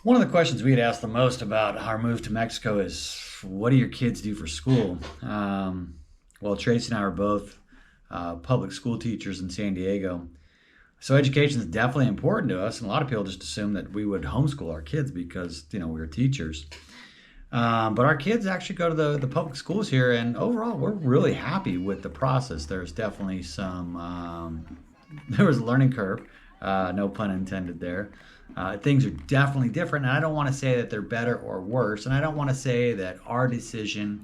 One of the questions we had asked the most about our move to Mexico is, what do your kids do for school? Well, Tracy and I are both public school teachers in San Diego. So education is definitely important to us, and a lot of people just assume that we would homeschool our kids because, we were teachers. But our kids actually go to the public schools here, and overall, we're really happy with the process. There's definitely there was a learning curve, no pun intended there. Things are definitely different, and I don't want to say that they're better or worse, and I don't want to say that our decision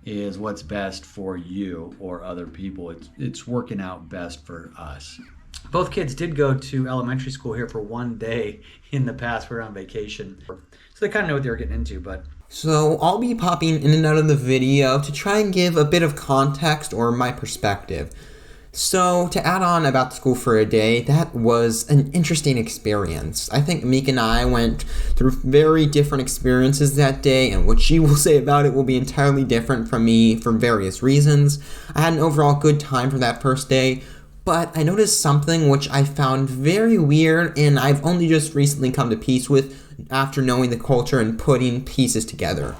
is what's best for you or other people. It's working out best for us. Both kids did go to elementary school here for one day in the past. We were on vacation, so they kind of know what they were getting into, but... So I'll be popping in and out of the video to try and give a bit of context or my perspective. So to add on about school for a day, that was an interesting experience. I think Mika and I went through very different experiences that day, and what she will say about it will be entirely different from me for various reasons. I had an overall good time for that first day, but I noticed something which I found very weird, and I've only just recently come to peace with after knowing the culture and putting pieces together.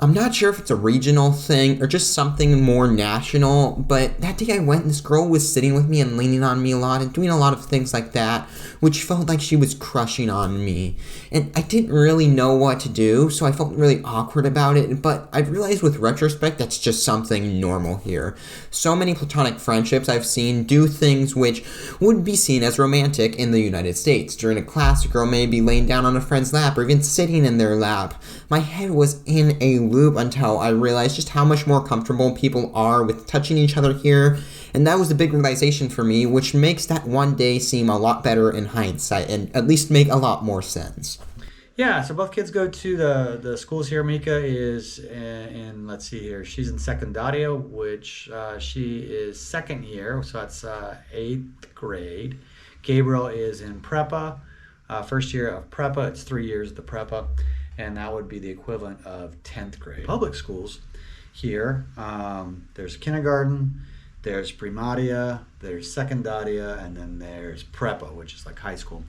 I'm not sure if it's a regional thing or just something more national, but that day I went and this girl was sitting with me and leaning on me a lot and doing a lot of things like that, which felt like she was crushing on me. And I didn't really know what to do, so I felt really awkward about it, but I realized with retrospect that's just something normal here. So many platonic friendships I've seen do things which would be seen as romantic in the United States. During a class, a girl may be laying down on a friend's lap or even sitting in their lap. My head was in a loop until I realized just how much more comfortable people are with touching each other here, and that was the big realization for me, which makes that one day seem a lot better in hindsight and at least make a lot more sense. Yeah, so both kids go to the schools here. Mika is in, let's see here, she's in secundaria, which she is second year, so that's 8th grade. Gabriel is in prepa, first year of prepa. It's 3 years of the prepa, and that would be the equivalent of 10th grade. Public schools here, there's kindergarten, there's primaria, there's secundaria, and then there's prepa, which is like high school.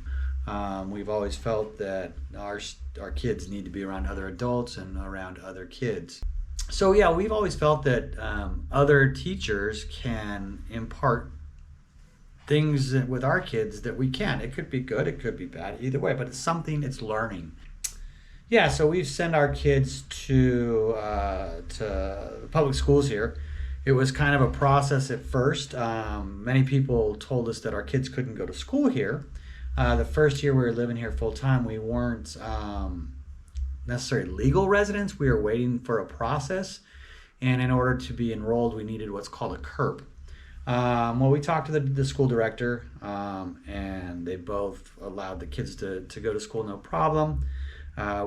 We've always felt that our kids need to be around other adults and around other kids. So yeah, we've always felt that other teachers can impart things with our kids that we can't. It could be good, it could be bad, either way, but it's something, it's learning. Yeah, so we've sent our kids to public schools here. It was kind of a process at first. Many people told us that our kids couldn't go to school here. The first year we were living here full time, we weren't necessarily legal residents. We were waiting for a process, and in order to be enrolled, we needed what's called a CURP. Well, we talked to the school director, and they both allowed the kids to go to school no problem.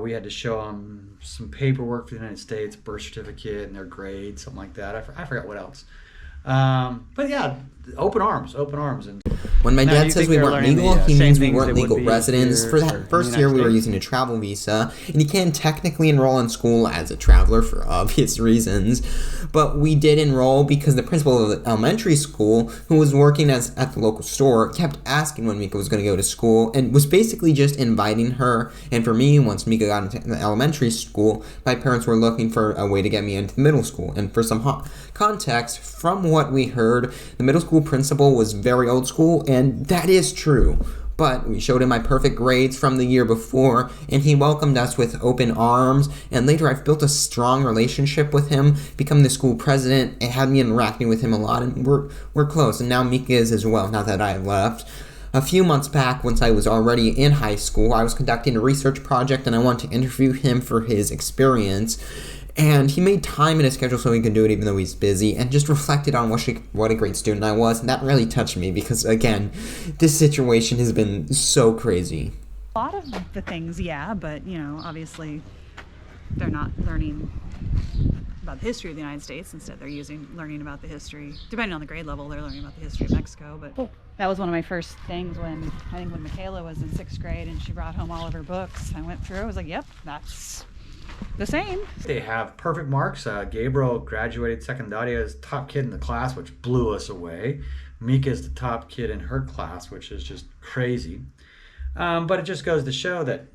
We had to show them some paperwork for the United States, birth certificate, and their grade, something like that. I forgot what else. But yeah, open arms. And when my dad says we weren't legal, he means we weren't legal residents. For that first year, we were using a travel visa, and you can technically enroll in school as a traveler for obvious reasons. But we did enroll because the principal of the elementary school, who was working at the local store, kept asking when Mika was going to go to school, and was basically just inviting her. And for me, once Mika got into the elementary school, my parents were looking for a way to get me into the middle school. And for some context, from what we heard, the middle school principal was very old school, and that is true. But we showed him my perfect grades from the year before, and he welcomed us with open arms, and later I've built a strong relationship with him, become the school president, and had me interacting with him a lot, and we're close, and now Mika is as well, now that I have left. A few months back, once I was already in high school, I was conducting a research project, and I wanted to interview him for his experience. And he made time in his schedule so he could do it even though he's busy, and just reflected on what a great student I was, and that really touched me because, again, this situation has been so crazy. A lot of the things, yeah, but, obviously they're not learning about the history of the United States. Instead, they're learning about the history, depending on the grade level, they're learning about the history of Mexico. But that was one of my first things when Michaela was in 6th grade and she brought home all of her books. I went through, I was like, yep, that's the same. They have perfect marks. Gabriel graduated secundaria as top kid in the class, which blew us away. Mika is the top kid in her class, which is just crazy. But it just goes to show that,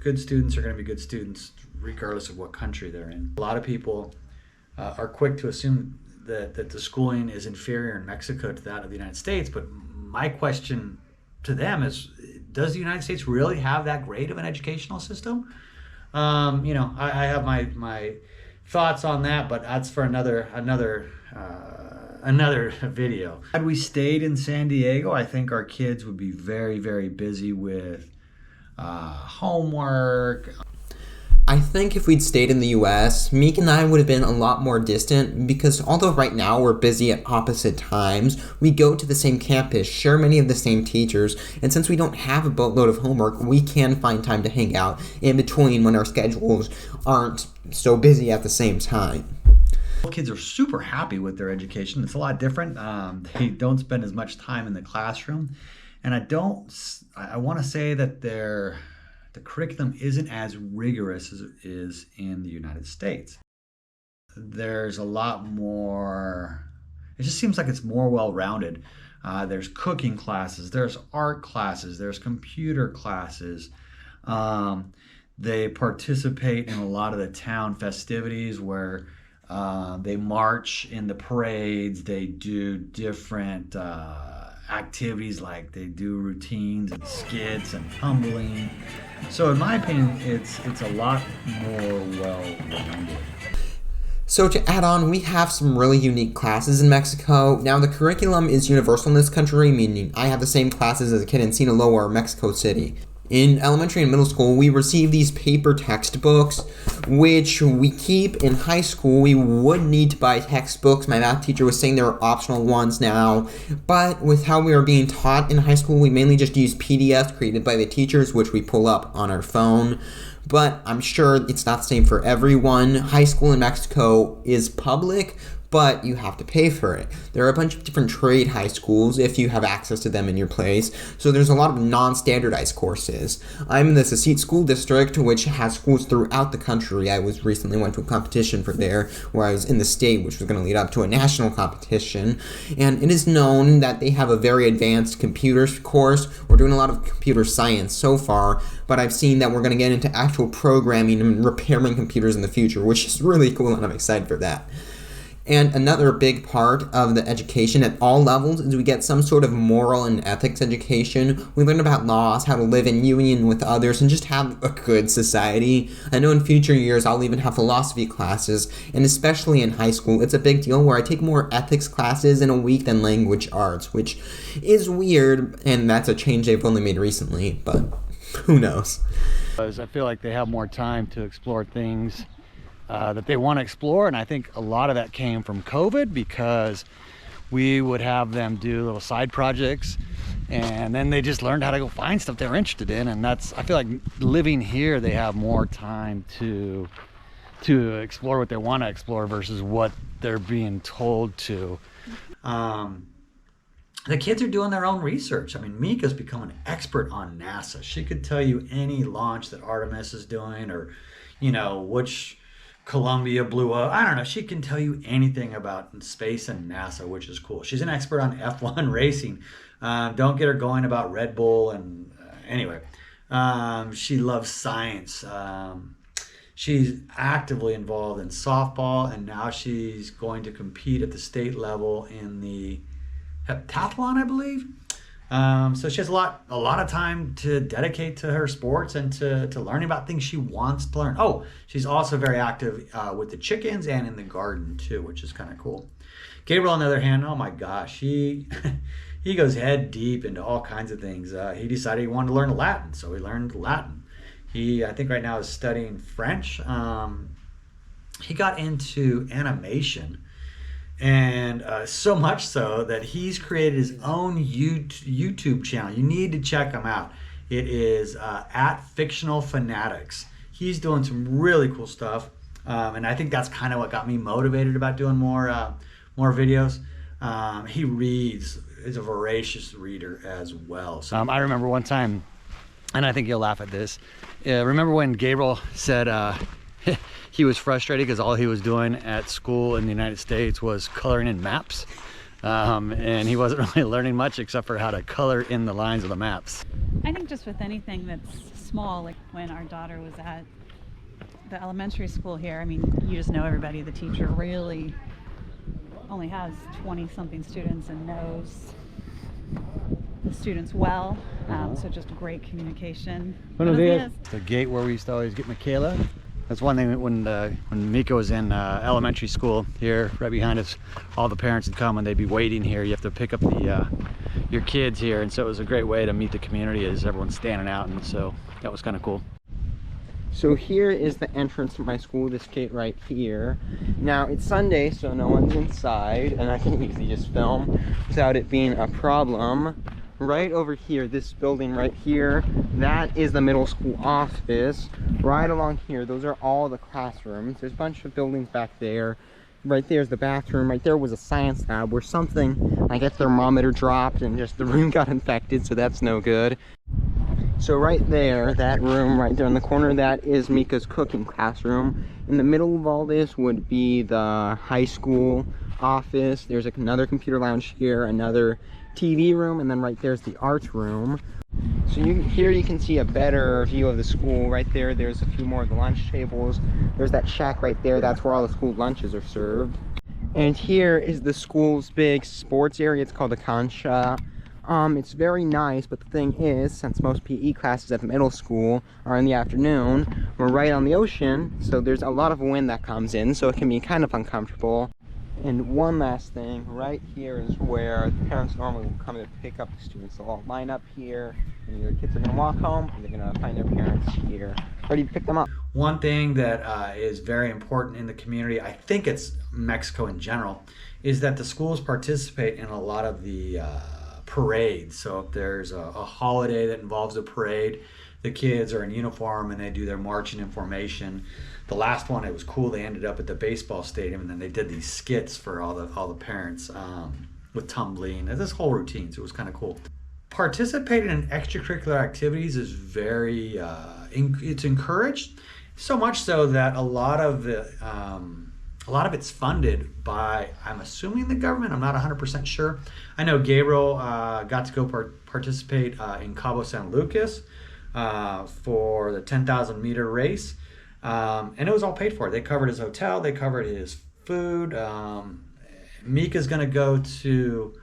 good students are going to be good students regardless of what country they're in. A lot of people are quick to assume that the schooling is inferior in Mexico to that of the United States, but my question to them is, does the United States really have that great of an educational system? I have my thoughts on that, but that's for another video. Had we stayed in San Diego, I think our kids would be very, very busy with homework. I think if we'd stayed in the US, Meek and I would have been a lot more distant because although right now we're busy at opposite times, we go to the same campus, share many of the same teachers, and since we don't have a boatload of homework, we can find time to hang out in between when our schedules aren't so busy at the same time. Kids are super happy with their education. It's a lot different. They don't spend as much time in the classroom, and I want to say that the curriculum isn't as rigorous as it is in the United States. There's a lot more, it just seems like it's more well-rounded. There's cooking classes, there's art classes, there's computer classes. They participate in a lot of the town festivities where they march in the parades, they do different activities, like they do routines and skits and tumbling. So in my opinion, it's a lot more well-rounded. So to add on, we have some really unique classes in Mexico. Now the curriculum is universal in this country, meaning I have the same classes as a kid in Sinaloa or Mexico City. In elementary and middle school, we receive these paper textbooks, which we keep. In high school. We would need to buy textbooks. My math teacher was saying there are optional ones now. But with how we are being taught in high school, we mainly just use PDFs created by the teachers, which we pull up on our phone. But I'm sure it's not the same for everyone. High school in Mexico is public, but you have to pay for it. There are a bunch of different trade high schools if you have access to them in your place, so there's a lot of non-standardized courses. I'm in the Sassit School District, which has schools throughout the country. I recently went to a competition for there, where I was in the state, which was going to lead up to a national competition, and it is known that they have a very advanced computers course. We're doing a lot of computer science so far, but I've seen that we're going to get into actual programming and repairing computers in the future, which is really cool, and I'm excited for that. And another big part of the education at all levels is we get some sort of moral and ethics education. We learn about laws, how to live in union with others, and just have a good society. I know in future years I'll even have philosophy classes, and especially in high school, it's a big deal where I take more ethics classes in a week than language arts, which is weird, and that's a change they've only made recently, but who knows. I feel like they have more time to explore things that they want to explore, and I think a lot of that came from COVID, because we would have them do little side projects, and then they just learned how to go find stuff they're interested in. And that's, I feel like living here, they have more time to explore what they want to explore versus what they're being told to. The kids are doing their own research. I mean, Mika's become an expert on NASA. She could tell you any launch that Artemis is doing, or which Columbia blew up. I don't know. She can tell you anything about space and NASA, which is cool. She's an expert on F1 racing. Don't get her going about Red Bull. And anyway, she loves science. She's actively involved in softball, and now she's going to compete at the state level in the heptathlon, I believe. So she has a lot of time to dedicate to her sports and to learning about things she wants to learn. Oh, she's also very active with the chickens and in the garden too, which is kind of cool. Gabriel, on the other hand, oh my gosh, he goes head deep into all kinds of things. He decided he wanted to learn Latin, so he learned Latin. He, I think right now, is studying French. He got into animation. And so much so that he's created his own YouTube channel. You need to check him out. It is at Fictional Fanatics. He's doing some really cool stuff, and I think that's kind of what got me motivated about doing more videos. He reads; is a voracious reader as well. So I remember one time, and I think you'll laugh at this. Remember when Gabriel said he was frustrated because all he was doing at school in the United States was coloring in maps. and he wasn't really learning much except for how to color in the lines of the maps. I think just with anything that's small, like when our daughter was at the elementary school here, I mean, you just know everybody. The teacher really only has 20-something students and knows the students well, so just great communication. Buenos dias. The gate where we used to always get Michaela. That's one thing that when Mika was in elementary school here, right behind us, all the parents would come and they'd be waiting here. You have to pick up your kids here, and so it was a great way to meet the community as everyone's standing out, and so that was kind of cool. So here is the entrance to my school, this gate right here. Now it's Sunday, so no one's inside, and I can easily just film without it being a problem. Right over here, this building right here, that is the middle school office. Right along here, those are all the classrooms. There's a bunch of buildings back there. Right there's the bathroom. Right there was a science lab where something, like a thermometer dropped and just the room got infected, so that's no good. So right there, that room right there in the corner, that is Mika's cooking classroom. In the middle of all this would be the high school office. There's another computer lounge here, another TV room, and then right there's the art room. So here you can see a better view of the school. Right there, there's a few more of the lunch tables. There's that shack right there, that's where all the school lunches are served. And here is the school's big sports area. It's called the Concha. It's very nice, but the thing is, since most PE classes at the middle school are in the afternoon, we're right on the ocean, so there's a lot of wind that comes in, so it can be kind of uncomfortable. And one last thing, right here is where the parents normally will come to pick up the students. They'll all line up here, and either kids are going to walk home, or they're going to find their parents here, ready to pick them up. One thing that is very important in the community, I think it's Mexico in general, is that the schools participate in a lot of the parades. So if there's a holiday that involves a parade, the kids are in uniform and they do their marching in formation. The last one, it was cool. They ended up at the baseball stadium, and then they did these skits for all the parents with tumbling and this whole routine. So it was kind of cool. Participating in extracurricular activities is very it's encouraged, so much so that a lot of it's funded by, I'm assuming, the government. I'm not 100% sure. I know Gabriel got to go participate in Cabo San Lucas for the 10,000 meter race. And it was all paid for. They covered his hotel, they covered his food. Mika's going to go to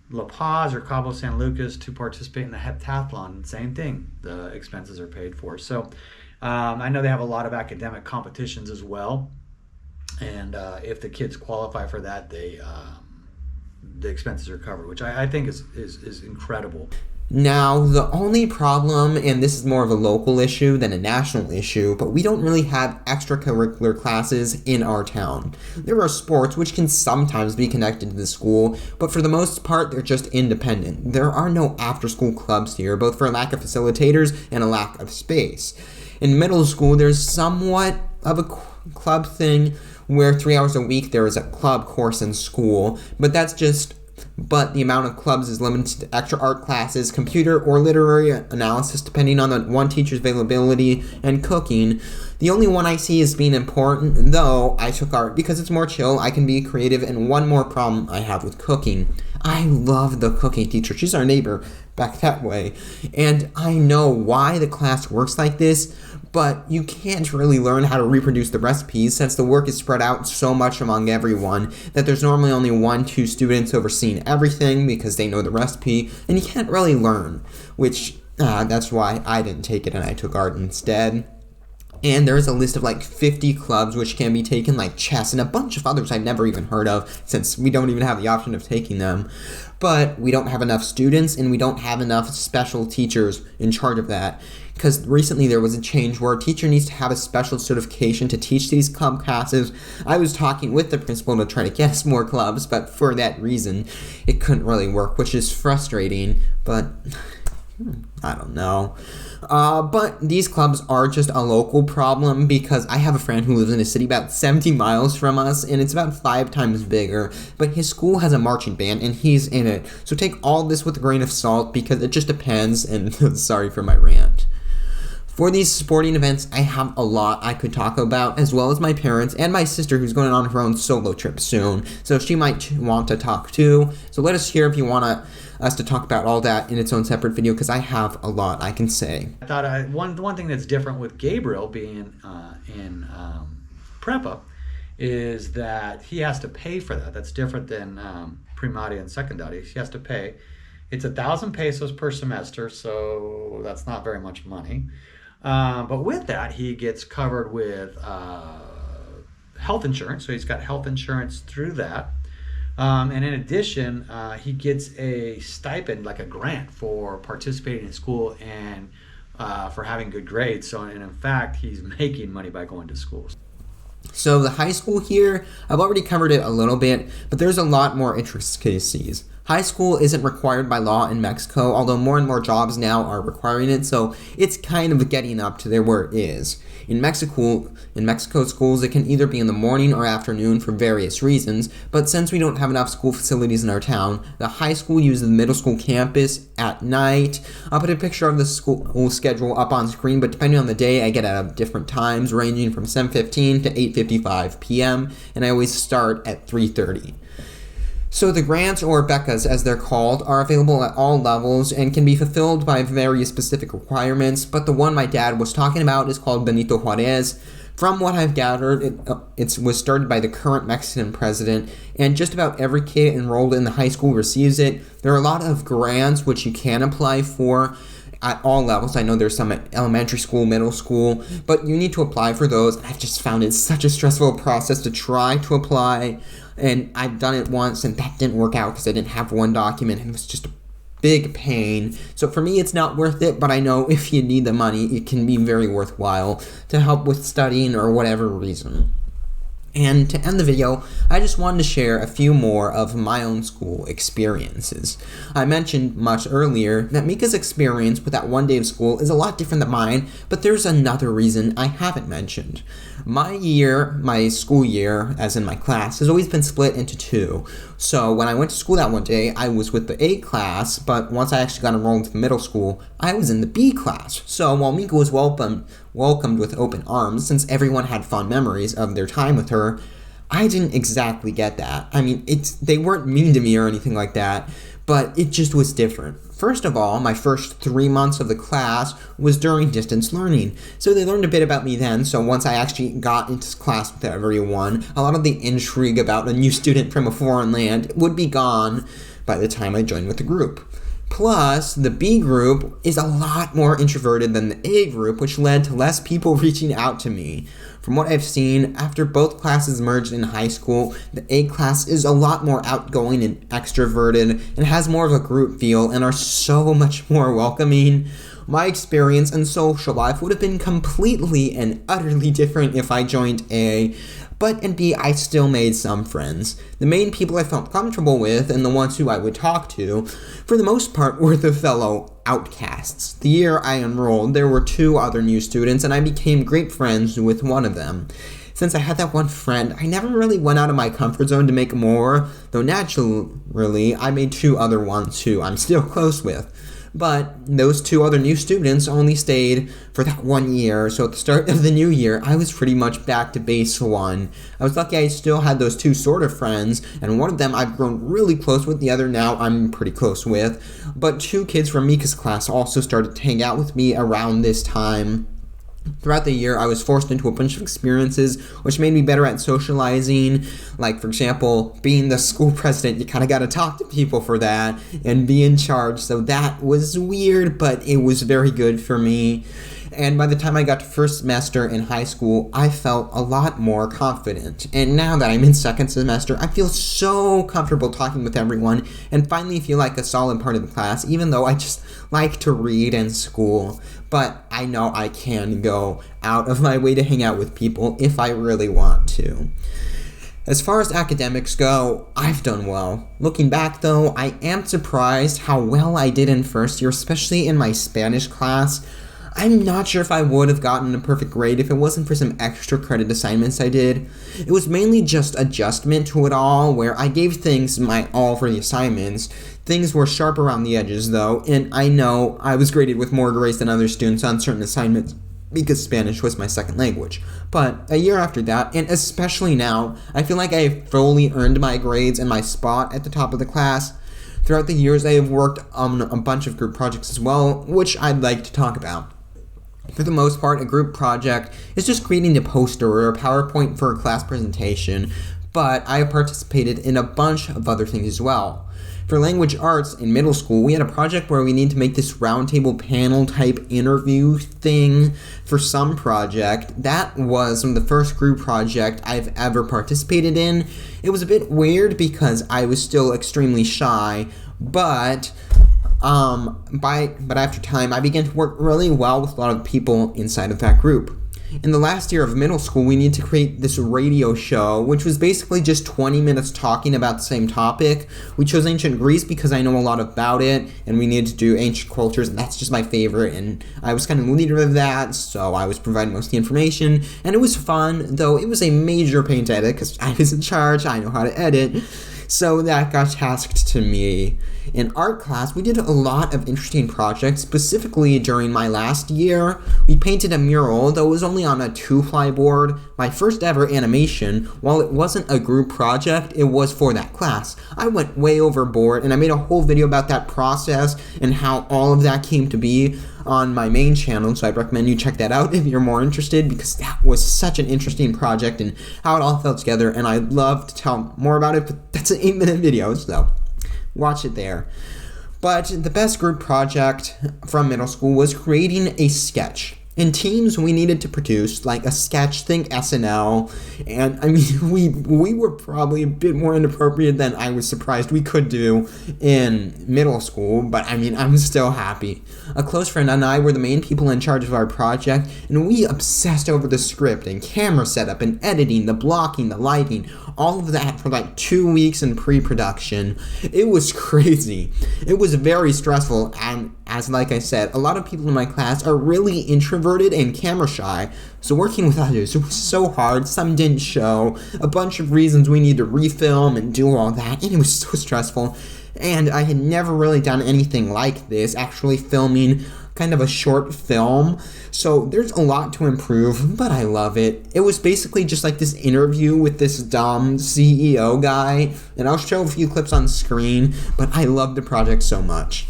La Paz or Cabo San Lucas to participate in the heptathlon. Same thing, the expenses are paid for. So I know they have a lot of academic competitions as well. And if the kids qualify for that, the expenses are covered, which I think is incredible. Now, the only problem, and this is more of a local issue than a national issue, but we don't really have extracurricular classes in our town. There are sports which can sometimes be connected to the school, but for the most part, they're just independent. There are no after-school clubs here, both for a lack of facilitators and a lack of space. In middle school, there's somewhat of a club thing where 3 hours a week there is a club course in school, but the amount of clubs is limited to extra art classes, computer or literary analysis, depending on the one teacher's availability, and cooking. The only one I see as being important, though, I took art because it's more chill, I can be creative, and one more problem I have with cooking. I love the cooking teacher. She's our neighbor back that way, and I know why the class works like this, but you can't really learn how to reproduce the recipes since the work is spread out so much among everyone that there's normally only 1-2 students overseeing everything because they know the recipe, and you can't really learn, which that's why I didn't take it and I took art instead. And there is a list of like 50 clubs which can be taken, like chess and a bunch of others I've never even heard of since we don't even have the option of taking them. But we don't have enough students and we don't have enough special teachers in charge of that. Because recently there was a change where a teacher needs to have a special certification to teach these club classes. I was talking with the principal to try to get us more clubs, but for that reason it couldn't really work, which is frustrating, but I don't know. But these clubs are just a local problem because I have a friend who lives in a city about 70 miles from us, and it's about 5 times bigger, but his school has a marching band and he's in it. So take all this with a grain of salt because it just depends, and sorry for my rant. For these sporting events, I have a lot I could talk about, as well as my parents and my sister who's going on her own solo trip soon, so she might want to talk too. So let us hear if you want us to talk about all that in its own separate video, because I have a lot I can say. I thought one thing that's different with Gabriel being in prepa is that he has to pay for that. That's different than primaria and secundaria. He has to pay. It's 1,000 pesos per semester, so that's not very much money. But with that, he gets covered with health insurance. So he's got health insurance through that. And in addition, he gets a stipend, like a grant, for participating in school and for having good grades. So, and in fact, he's making money by going to school. So the high school here, I've already covered it a little bit, but there's a lot more intricacies. High school isn't required by law in Mexico, although more and more jobs now are requiring it, so it's kind of getting up to there where it is. In Mexico schools, it can either be in the morning or afternoon for various reasons, but since we don't have enough school facilities in our town, the high school uses the middle school campus at night. I'll put a picture of the school schedule up on screen, but depending on the day, I get at different times, ranging from 7:15 to 8:55 p.m., and I always start at 3:30. So the grants, or becas as they're called, are available at all levels and can be fulfilled by various specific requirements, but the one my dad was talking about is called Benito Juarez. From what I've gathered, it was started by the current Mexican president, and just about every kid enrolled in the high school receives it. There are a lot of grants which you can apply for at all levels. I know there's some at elementary school, middle school, but you need to apply for those. I've just found it such a stressful process to try to apply, and I've done it once and that didn't work out because I didn't have one document, and it was just a big pain. So for me, it's not worth it, but I know if you need the money, it can be very worthwhile to help with studying or whatever reason. And to end the video, I just wanted to share a few more of my own school experiences. I mentioned much earlier that Mika's experience with that one day of school is a lot different than mine, but there's another reason I haven't mentioned. My school year, as in my class, has always been split into two. So when I went to school that one day, I was with the A class, but once I actually got enrolled into middle school, I was in the B class. So while Mika was welcomed with open arms, since everyone had fond memories of their time with her, I didn't exactly get that. I mean, they weren't mean to me or anything like that, but it just was different. First of all, my first 3 months of the class was during distance learning, so they learned a bit about me then. So once I actually got into class with everyone, a lot of the intrigue about a new student from a foreign land would be gone by the time I joined with the group. Plus, the B group is a lot more introverted than the A group, which led to less people reaching out to me. From what I've seen, after both classes merged in high school, the A class is a lot more outgoing and extroverted and has more of a group feel and are so much more welcoming. My experience and social life would have been completely and utterly different if I joined A, but in B, I still made some friends. The main people I felt comfortable with, and the ones who I would talk to, for the most part, were the fellow outcasts. The year I enrolled, there were 2 other new students, and I became great friends with one of them. Since I had that one friend, I never really went out of my comfort zone to make more, though naturally, I made 2 other ones who I'm still close with. But those 2 other new students only stayed for that 1 year, so at the start of the new year, I was pretty much back to base 1. I was lucky I still had those 2 sort of friends, and one of them I've grown really close with, the other now I'm pretty close with. But 2 kids from Mika's class also started to hang out with me around this time. Throughout the year, I was forced into a bunch of experiences which made me better at socializing. Like, for example, being the school president, you kind of got to talk to people for that and be in charge. So that was weird, but it was very good for me. And by the time I got to first semester in high school, I felt a lot more confident. And now that I'm in second semester, I feel so comfortable talking with everyone and finally feel like a solid part of the class, even though I just like to read in school. But I know I can go out of my way to hang out with people if I really want to. As far as academics go, I've done well. Looking back though, I am surprised how well I did in first year, especially in my Spanish class. I'm not sure if I would have gotten a perfect grade if it wasn't for some extra credit assignments I did. It was mainly just adjustment to it all, where I gave things my all for the assignments. Things were sharp around the edges though, and I know I was graded with more grace than other students on certain assignments because Spanish was my second language. But a year after that, and especially now, I feel like I have fully earned my grades and my spot at the top of the class. Throughout the years, I have worked on a bunch of group projects as well, which I'd like to talk about. For the most part, a group project is just creating a poster or a PowerPoint for a class presentation, but I have participated in a bunch of other things as well. For language arts in middle school, we had a project where we need to make this roundtable panel type interview thing for some project. That was the first group project I've ever participated in. It was a bit weird because I was still extremely shy, but after time, I began to work really well with a lot of people inside of that group. In the last year of middle school, we needed to create this radio show, which was basically just 20 minutes talking about the same topic. We chose ancient Greece because I know a lot about it, and we needed to do ancient cultures, and that's just my favorite, and I was kind of the leader of that, so I was providing most of the information, and it was fun, though it was a major pain to edit, because I was in charge, I know how to edit, so that got tasked to me. In art class, we did a lot of interesting projects. Specifically, during my last year, we painted a mural, though it was only on a 2-ply board. My first ever animation, while it wasn't a group project, it was for that class. I went way overboard, and I made a whole video about that process and how all of that came to be on my main channel, so I'd recommend you check that out if you're more interested, because that was such an interesting project and how it all fell together, and I'd love to tell more about it, but that's an 8-minute video, so watch it there. But the best group project from middle school was creating a sketch. In teams, we needed to produce like a sketch, think SNL, and I mean, we were probably a bit more inappropriate than I was surprised we could do in middle school, but I mean, I'm still happy. A close friend and I were the main people in charge of our project, and we obsessed over the script and camera setup and editing, the blocking, the lighting, all of that for like 2 weeks in pre-production. It was crazy. It was very stressful, and as like I said, a lot of people in my class are really introverted and camera shy, so working with others, it was so hard. Some didn't show, a bunch of reasons we need to refilm and do all that, and it was so stressful. And I had never really done anything like this, actually filming kind of a short film, so there's a lot to improve, but I love it. It was basically just like this interview with this dumb CEO guy, and I'll show a few clips on screen, but I love the project so much.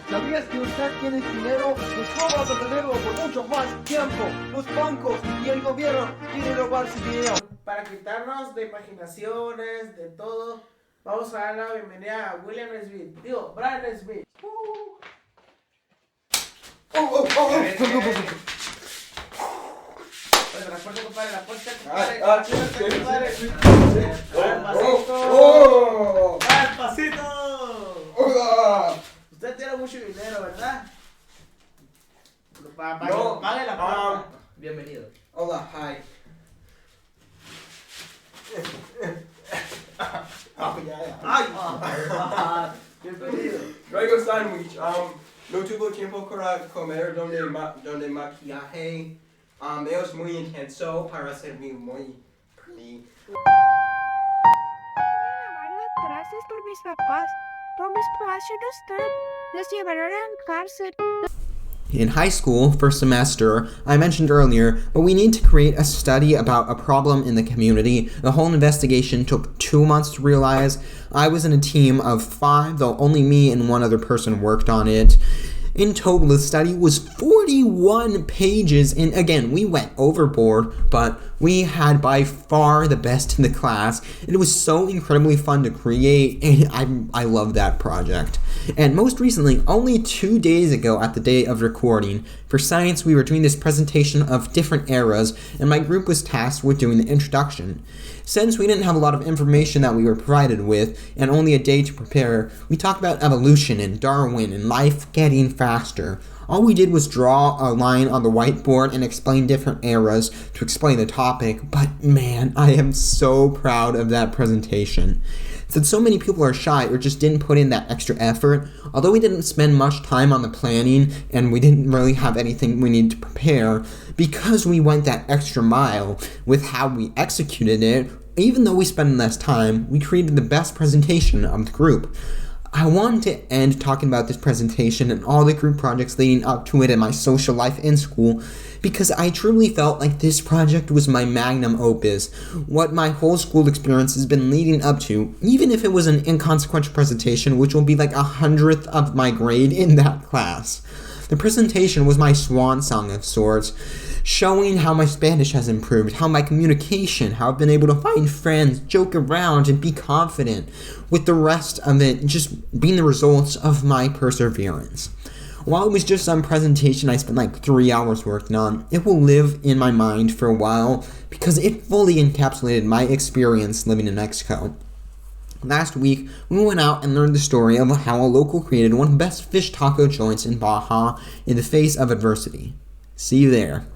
¿Sabías que usted tiene dinero? Pues vamos a tenerlo por mucho más tiempo. Los bancos y el gobierno quieren robar su dinero. Para quitarnos de imaginaciones, de todo, vamos a dar la bienvenida a William Smith. Digo, Brian Smith. Pues la puerta, compadre, la puerta, compadre. ¡Al pasito! Usted tiene mucho dinero, ¿verdad? Para que pague la puerta. Bienvenido. Hola, hi. ¡Ay! Bienvenido. Traigo sándwich. No tuvo tiempo para comer donde maquillaje. Es muy intenso para ser muy pretty. Gracias por mis papás. Por mis papás no están. Los llevaron a la cárcel. In high school, first semester, I mentioned earlier, but we need to create a study about a problem in the community. The whole investigation took 2 months to realize. I was in a team of 5, though only me and one other person worked on it. In total, the study was 41 pages, and again, we went overboard, but we had by far the best in the class, and it was so incredibly fun to create, and I love that project. And most recently, only 2 days ago at the day of recording, for science we were doing this presentation of different eras, and my group was tasked with doing the introduction. Since we didn't have a lot of information that we were provided with, and only a day to prepare, we talked about evolution and Darwin and life getting faster. All we did was draw a line on the whiteboard and explain different eras to explain the topic, but man, I am so proud of that presentation. Since so many people are shy or just didn't put in that extra effort, although we didn't spend much time on the planning and we didn't really have anything we needed to prepare, because we went that extra mile with how we executed it, even though we spent less time, we created the best presentation of the group. I wanted to end talking about this presentation and all the group projects leading up to it and my social life in school because I truly felt like this project was my magnum opus, what my whole school experience has been leading up to, even if it was an inconsequential presentation, which will be like 100th of my grade in that class. The presentation was my swan song of sorts, showing how my Spanish has improved, how my communication, how I've been able to find friends, joke around, and be confident, with the rest of it just being the results of my perseverance. While it was just some presentation I spent like 3 hours working on, it will live in my mind for a while because it fully encapsulated my experience living in Mexico. Last week, we went out and learned the story of how a local created one of the best fish taco joints in Baja in the face of adversity. See you there.